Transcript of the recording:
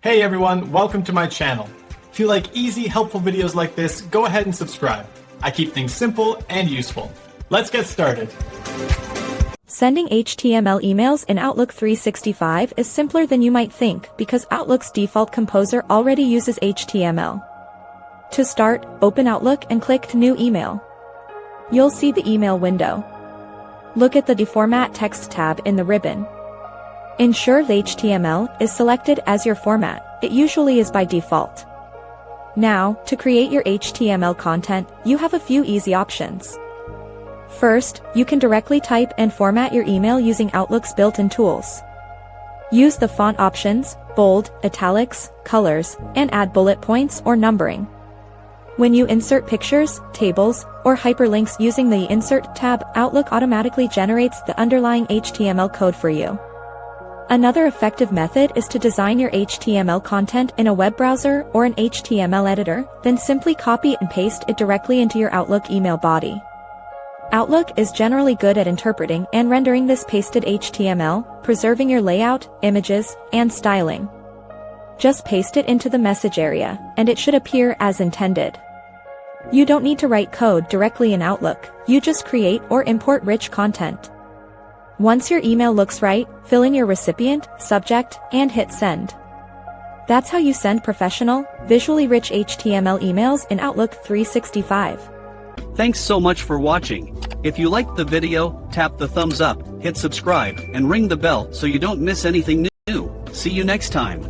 Hey everyone, welcome to my channel. If you like easy, helpful videos like this, go ahead and subscribe. I keep things simple and useful. Let's get started. Sending HTML emails in Outlook 365 is simpler than you might think because Outlook's default composer already uses HTML. To start, open Outlook and click New Email. You'll see the email window. Look at the Deformat Text tab in the ribbon. Ensure the HTML is selected as your format. It usually is by default. Now, to create your HTML content, you have a few easy options. First, you can directly type and format your email using Outlook's built-in tools. Use the font options, bold, italics, colors, and add bullet points or numbering. When you insert pictures, tables, or hyperlinks using the Insert tab, Outlook automatically generates the underlying HTML code for you. Another effective method is to design your HTML content in a web browser or an HTML editor, then simply copy and paste it directly into your Outlook email body. Outlook is generally good at interpreting and rendering this pasted HTML, preserving your layout, images, and styling. Just paste it into the message area, and it should appear as intended. You don't need to write code directly in Outlook, you just create or import rich content. Once your email looks right, fill in your recipient, subject, and hit send. That's how you send professional, visually rich HTML emails in Outlook 365. Thanks so much for watching. If you liked the video, tap the thumbs up, hit subscribe, and ring the bell so you don't miss anything new. See you next time.